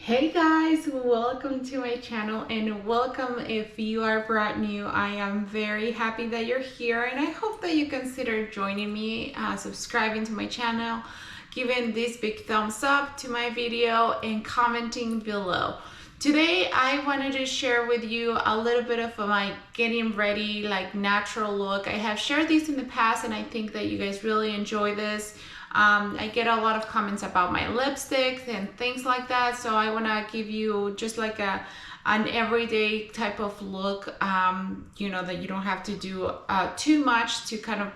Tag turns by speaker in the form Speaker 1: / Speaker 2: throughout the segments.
Speaker 1: Hey guys, welcome to my channel and welcome if you are brand new. I am very happy that you're here and I hope that you consider joining me, subscribing to my channel, giving this big thumbs up to my video and commenting below. Today I wanted to share with you a little bit of my getting ready, like natural look. I have shared this in the past and I think that you guys really enjoy this. I get a lot of comments about my lipsticks and things like that, so I want to give you just like an everyday type of look, you know, that you don't have to do too much to kind of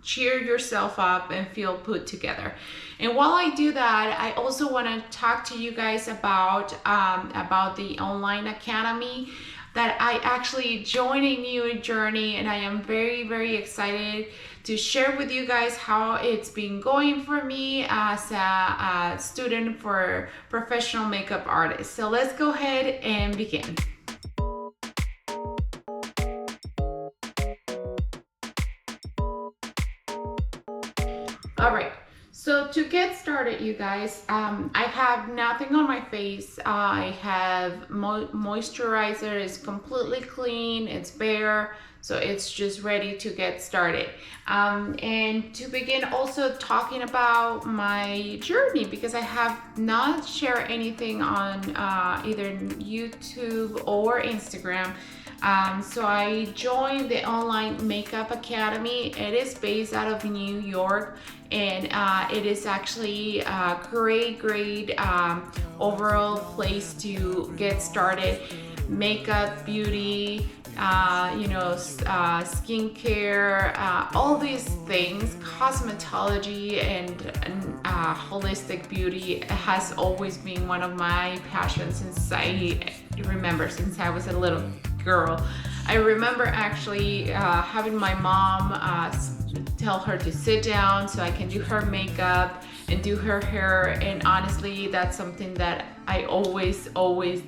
Speaker 1: cheer yourself up and feel put together. And while I do that, I also want to talk to you guys about the online academy that I actually joined a new journey, and I am very excited to share with you guys how it's been going for me as a student for professional makeup artist. So let's go ahead and begin. All right. So to get started, you guys, I have nothing on my face. I have moisturizer, is completely clean, it's bare, so it's just ready to get started. And to begin also talking about my journey, because I have not shared anything on either YouTube or Instagram. So I joined the online makeup academy. It is based out of New York, and it is actually a great overall place to get started. Makeup, beauty, you know, skincare, all these things, cosmetology and holistic beauty has always been one of my passions since I was a little girl. I remember actually having my mom tell her to sit down so I can do her makeup and do her hair, and honestly that's something that I always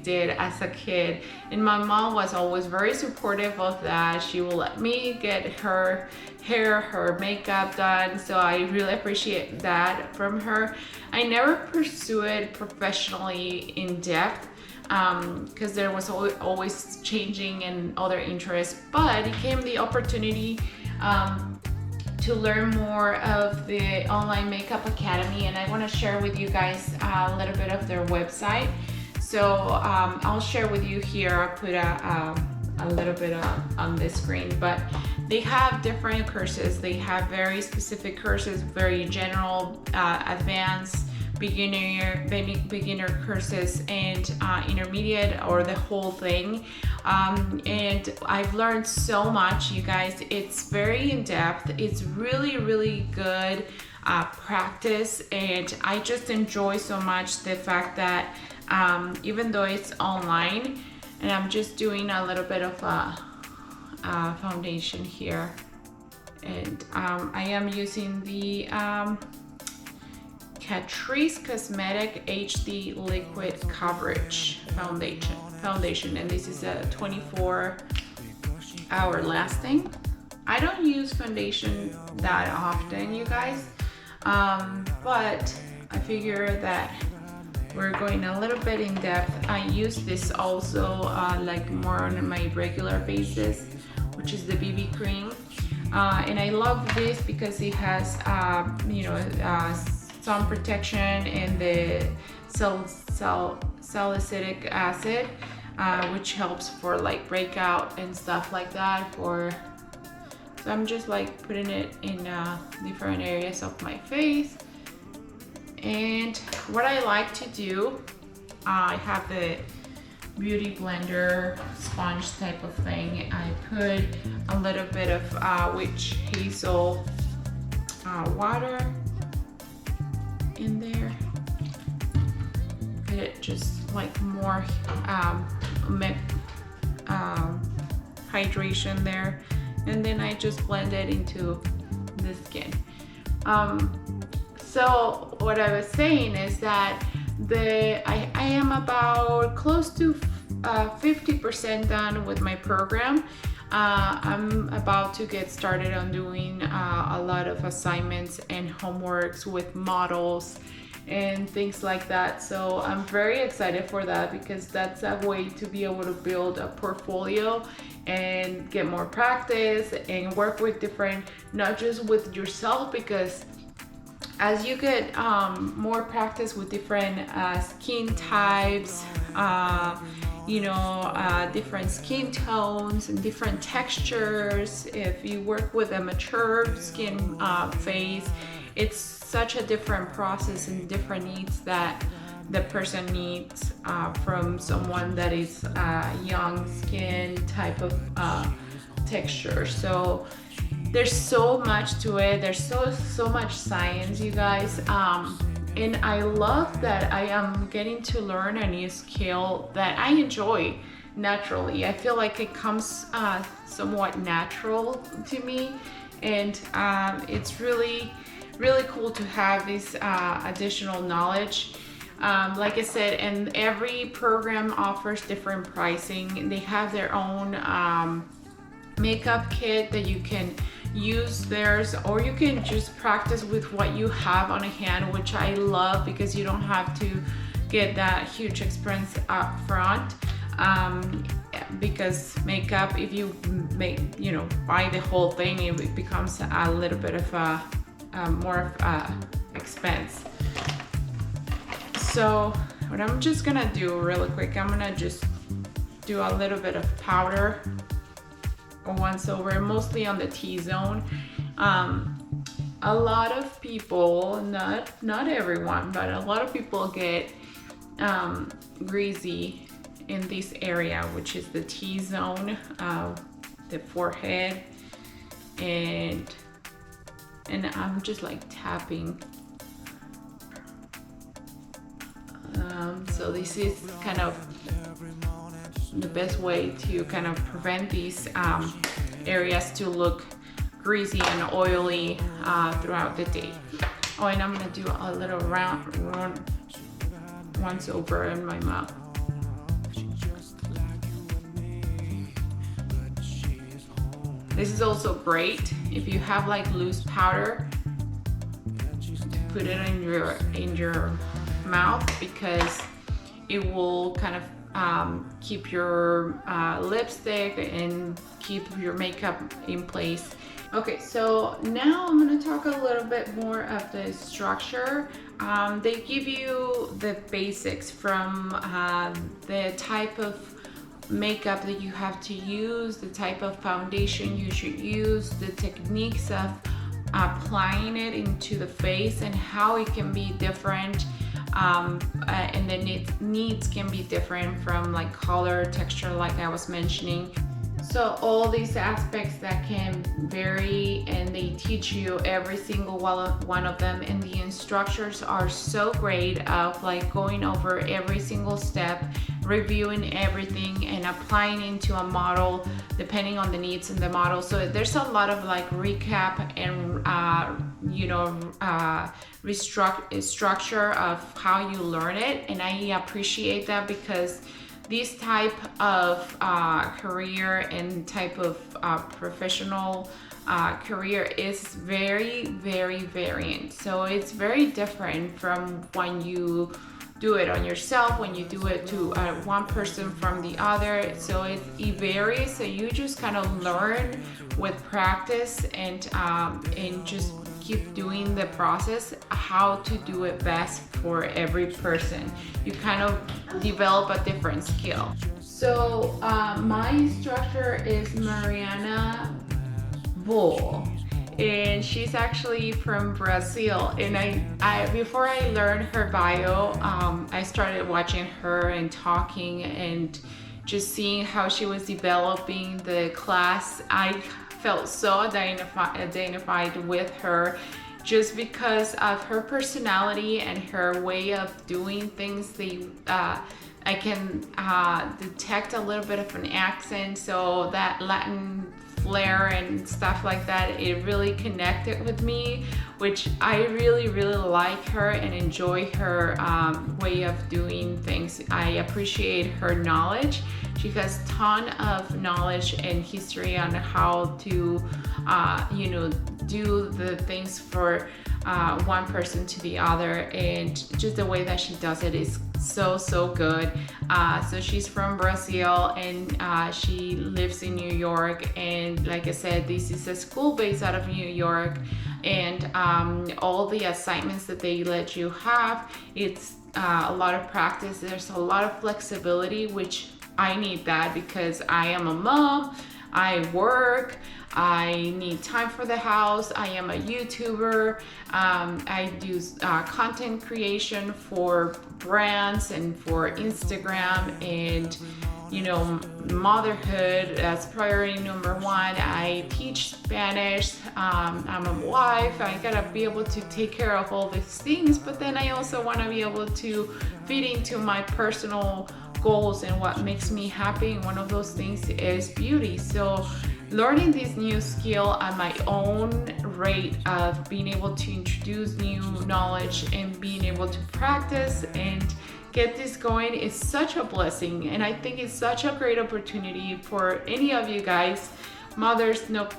Speaker 1: did as a kid, and my mom was always very supportive of that. She will let me get her hair, her makeup done, so I really appreciate that from her. I never pursued it professionally in depth because there was always changing and other interests, but it came the opportunity to learn more of the online makeup academy, and I want to share with you guys a little bit of their website. So I'll share with you here. I'll put a little bit on this screen, but they have different courses. They have very specific courses, very general, advanced, beginner courses, and intermediate, or the whole thing. And I've learned so much, you guys. It's very in-depth. It's really good practice, and I just enjoy so much the fact that even though it's online, and I'm just doing a little bit of a foundation here, and I am using the Catrice Cosmetic HD Liquid Coverage Foundation, and this is a 24-hour lasting. I don't use foundation that often, you guys, but I figure that we're going a little bit in depth. I use this also like more on my regular basis, which is the BB cream, and I love this because it has you know, sun protection and the salicylic acid, which helps for like breakout and stuff like that. So I'm just like putting it in different areas of my face. And what I like to do, I have the beauty blender sponge type of thing. I put a little bit of witch hazel water in there. Get it just like more hydration there, and then I just blend it into the skin. So what I was saying is that I am about close to 50% done with my program. I'm about to get started on doing a lot of assignments and homeworks with models and things like that. So I'm very excited for that, because that's a way to be able to build a portfolio and get more practice and work with different, not just with yourself, because as you get more practice with different skin types, different skin tones and different textures, if you work with a mature skin phase, it's such a different process and different needs that the person needs from someone that is young skin type of texture. So there's so much to it. There's so much science, you guys. And I love that I am getting to learn a new skill that I enjoy naturally. I feel like it comes somewhat natural to me, and it's really cool to have this additional knowledge. Like I said, and every program offers different pricing. They have their own makeup kit that you can use theirs, or you can just practice with what you have on hand, which I love, because you don't have to get that huge expense up front. Because makeup, if you buy the whole thing, it becomes a little bit of a more of a expense. So what I'm just gonna do really quick, I'm gonna just do a little bit of powder once over, mostly on the T-zone. A lot of people, not everyone, but a lot of people get greasy in this area, which is the T-zone, the forehead, and I'm just like tapping. So this is kind of the best way to kind of prevent these areas to look greasy and oily throughout the day. Oh, and I'm gonna do a little round once over in my mouth. This is also great if you have like loose powder, put it in your mouth, because it will kind of keep your lipstick and keep your makeup in place. Okay, so now I'm going to talk a little bit more of the structure. They give you the basics from the type of makeup that you have to use, the type of foundation you should use, the techniques of applying it into the face, and how it can be different. And then needs can be different from like color, texture, like I was mentioning. So all these aspects that can vary, and they teach you every single one of them, and the instructors are so great of like going over every single step, reviewing everything and applying into a model depending on the needs in the model. So there's a lot of like recap and structure of how you learn it, and I appreciate that, because this type of career and type of professional career is very variant. So it's very different from when you do it on yourself, when you do it to one person from the other. So it varies. So you just kind of learn with practice and just keep doing the process, how to do it best for every person. You kind of develop a different skill. So my instructor is Mariana Bull, and she's actually from Brazil. And I before I learned her bio, I started watching her and talking and just seeing how she was developing the class. I felt so identified with her, just because of her personality and her way of doing things. I can detect a little bit of an accent, so that Latin flare and stuff like that. It really connected with me, which I really like her and enjoy her way of doing things. I appreciate her knowledge. She has a ton of knowledge and history on how to you know, do the things for one person to the other, and just the way that she does it is so good. So she's from Brazil, and she lives in New York, and like I said, this is a school based out of New York, and all the assignments that they let you have, it's a lot of practice. There's a lot of flexibility, which I need that because I am a mom, I work, I need time for the house, I am a YouTuber, I do content creation for brands and for Instagram, and you know, motherhood, that's priority number one. I teach Spanish, I'm a wife, I gotta be able to take care of all these things, but then I also wanna be able to fit into my personal goals and what makes me happy, and one of those things is beauty. So learning this new skill at my own rate of being able to introduce new knowledge and being able to practice and get this going is such a blessing, and I think it's such a great opportunity for any of you guys, mothers, not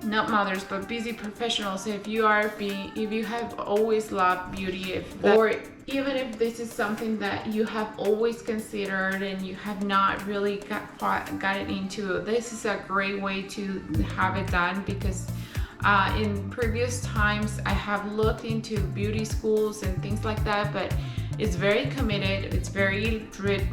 Speaker 1: mothers, but busy professionals. If you have always loved beauty, or even if this is something that you have always considered and you have not really gotten into, this is a great way to have it done, because in previous times I have looked into beauty schools and things like that, but it's very committed, it's very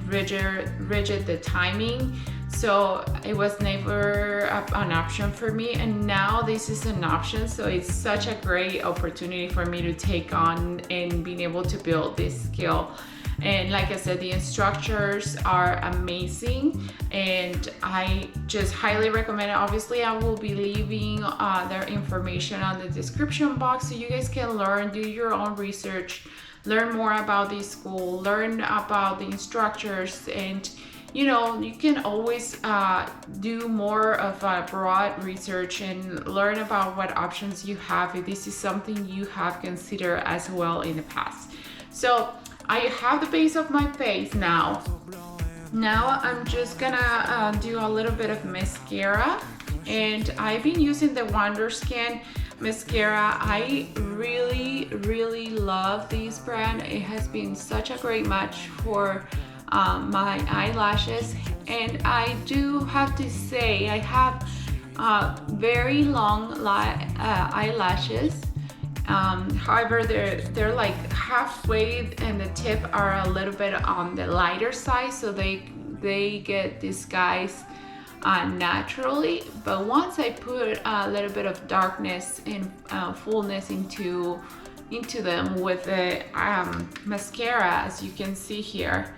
Speaker 1: rigid, the timing. So it was never an option for me, and now this is an option. So it's such a great opportunity for me to take on and being able to build this skill. And like I said, the instructors are amazing, and I just highly recommend it. Obviously, I will be leaving their information on the description box, so you guys can learn, do your own research, learn more about this school, learn about the instructors, and you know, you can always do more of a broad research and learn about what options you have if this is something you have considered as well in the past. So I have the base of my face now. Now I'm just gonna do a little bit of mascara, and I've been using the Wonderskin mascara. I really love this brand. It has been such a great match for my eyelashes, and I do have to say I have very long eyelashes. However, they're like halfway, and the tip are a little bit on the lighter side, so they get disguised naturally. But once I put a little bit of darkness and fullness into them with the mascara, as you can see here,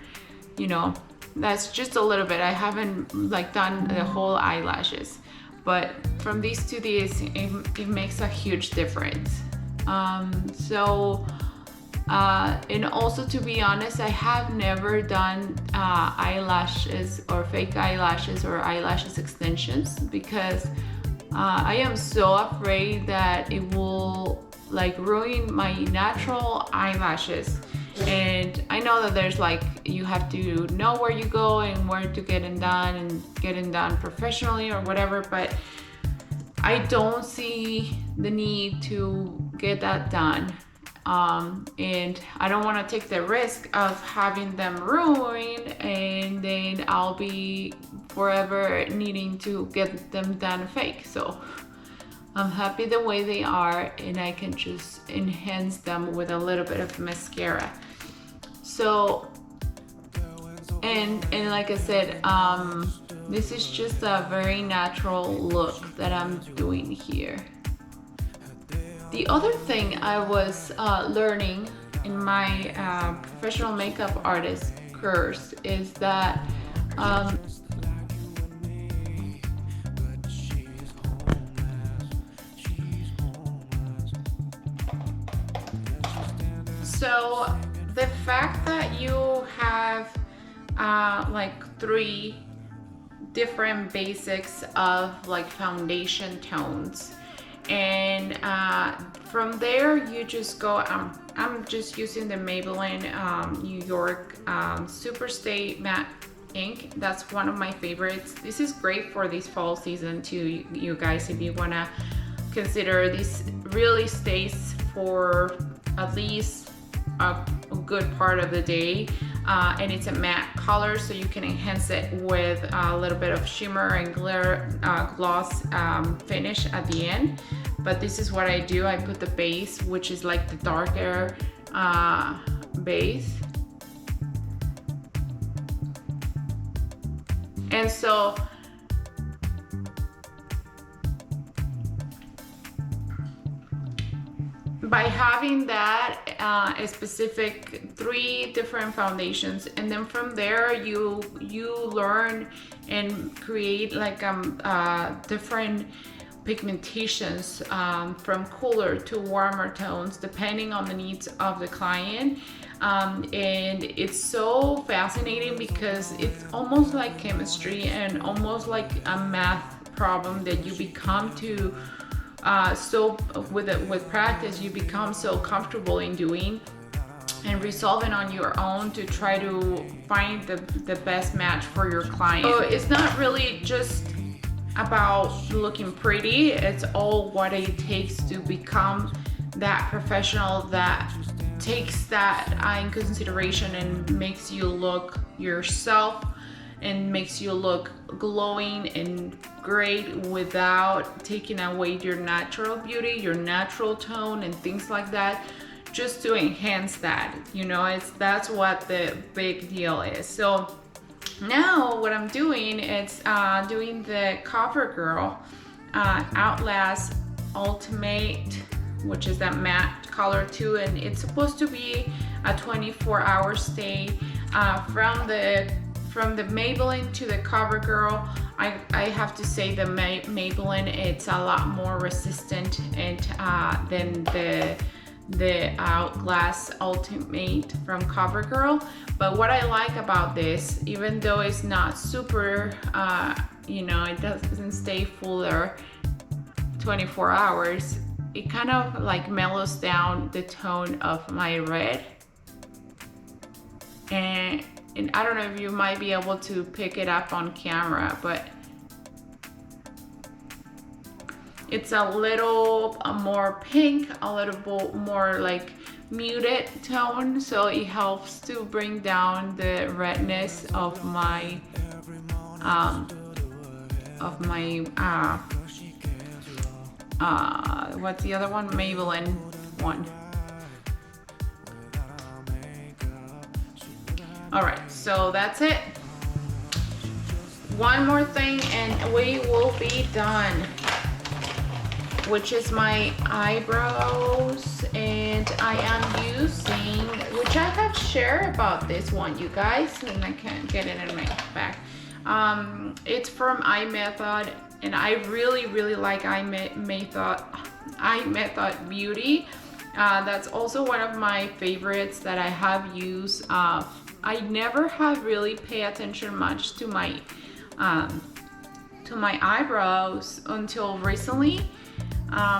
Speaker 1: you know, that's just a little bit. I haven't like done the whole eyelashes, but from these to these, it makes a huge difference. And also, to be honest, I have never done eyelashes or fake eyelashes or eyelashes extensions, because I am so afraid that it will like ruin my natural eyelashes. And I know that there's like, you have to know where you go and where to get it done, and get it done professionally or whatever, but I don't see the need to get that done. And I don't want to take the risk of having them ruined, and then I'll be forever needing to get them done fake. So I'm happy the way they are, and I can just enhance them with a little bit of mascara. So, and like I said, this is just a very natural look that I'm doing here. The other thing I was learning in my professional makeup artist course is that so the fact that you have like 3 different basics of like foundation tones. And from there you just go, I'm just using the Maybelline New York Superstay Matte Ink. That's one of my favorites. This is great for this fall season too, you guys, if you want to consider. This really stays for at least a good part of the day, and it's a matte color, so you can enhance it with a little bit of shimmer and glitter gloss finish at the end. But this is what I do. I put the base, which is like the darker base. And so by having that a specific 3 different foundations, and then from there you learn and create like different pigmentations from cooler to warmer tones depending on the needs of the client. And it's so fascinating because it's almost like chemistry and almost like a math problem that you become to so with practice you become so comfortable in doing and resolving on your own to try to find the best match for your client. So it's not really just about looking pretty, it's all what it takes to become that professional that takes that in consideration and makes you look yourself and makes you look glowing and great without taking away your natural beauty, your natural tone and things like that, just to enhance that, you know. That's what the big deal is. So now what I'm doing is doing the CoverGirl Outlast Ultimate, which is that matte color too, and it's supposed to be a 24-hour stay. From the Maybelline to the CoverGirl, I have to say the Maybelline, it's a lot more resistant and than the Outlast Ultimate from CoverGirl. But what I like about this, even though it's not super, you know, it doesn't stay fuller 24 hours, it kind of like mellows down the tone of my red. And I don't know if you might be able to pick it up on camera, but it's a little more pink, a little more like muted tone, so it helps to bring down the redness of my what's the other one? Maybelline one. All right, so that's it. One more thing and we will be done, which is my eyebrows. And I am using, which I have shared about this one, you guys, and I can't get it in my bag. It's from iMethod, and I really like iMethod Beauty. That's also one of my favorites that I have used. I never have really paid attention much to my eyebrows until recently,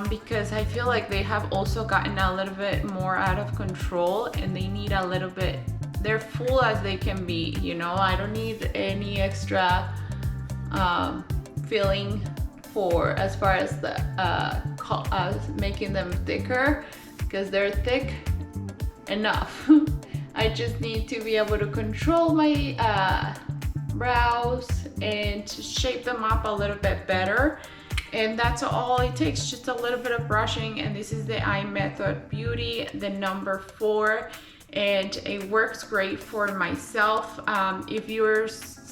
Speaker 1: because I feel like they have also gotten a little bit more out of control and they need a little bit, they're full as they can be, you know. I don't need any extra filling for as far as the making them thicker, because they're thick enough. I just need to be able to control my brows and shape them up a little bit better, and that's all it takes, just a little bit of brushing. And this is the iMethod Beauty, the number 4, and it works great for myself. If you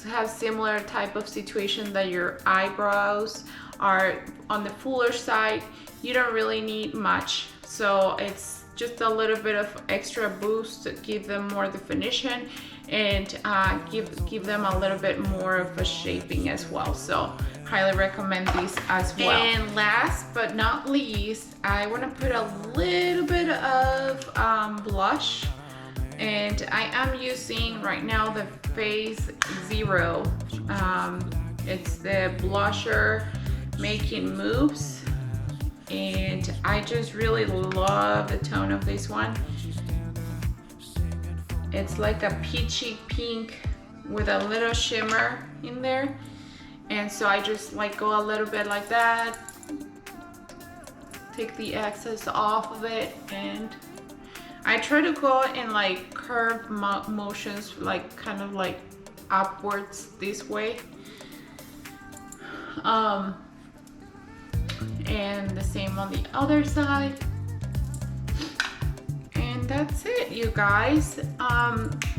Speaker 1: have similar type of situation that your eyebrows are on the fuller side, you don't really need much, so it's just a little bit of extra boost to give them more definition and give them a little bit more of a shaping as well. So highly recommend these as well. And last but not least, I want to put a little bit of blush, and I am using right now the Phase Zero, It's the blusher Making Moves, and I just really love the tone of this one. It's like a peachy pink with a little shimmer in there, and so I just like go a little bit like that, take the excess off of it, and I try to go in like curved motions, like kind of like upwards this way. And the same on the other side. And that's it, you guys.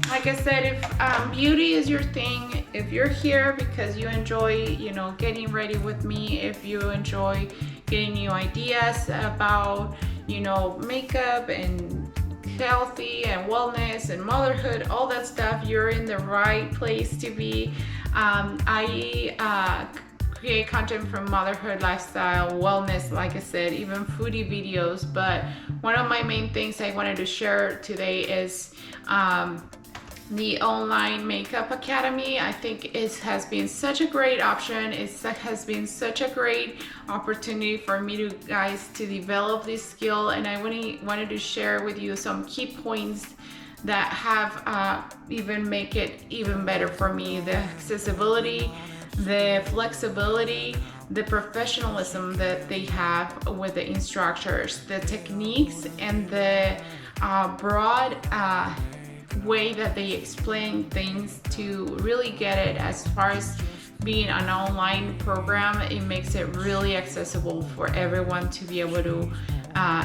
Speaker 1: Like I said, if beauty is your thing, if you're here because you enjoy, you know, getting ready with me, if you enjoy getting new ideas about, you know, makeup and healthy and wellness and motherhood, all that stuff, you're in the right place to be. I create content from motherhood, lifestyle, wellness, like I said, even foodie videos. But one of my main things I wanted to share today is the online makeup academy. I think it has been such a great option. It has been such a great opportunity for me to guys to develop this skill, and I wanted to share with you some key points that have even make it even better for me. The accessibility, the flexibility, the professionalism that they have with the instructors, the techniques, and the broad way that they explain things to really get it. As far as being an online program, it makes it really accessible for everyone to be able to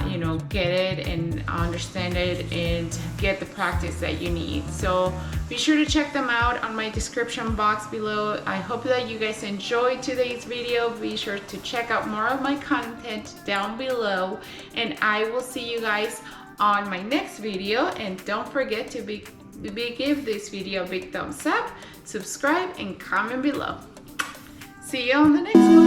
Speaker 1: you know, get it and understand it and get the practice that you need. So be sure to check them out on my description box below. I hope that you guys enjoyed today's video. Be sure to check out more of my content down below, and I will see you guys on my next video. And don't forget to give this video a big thumbs up, subscribe, and comment below. See you on the next one.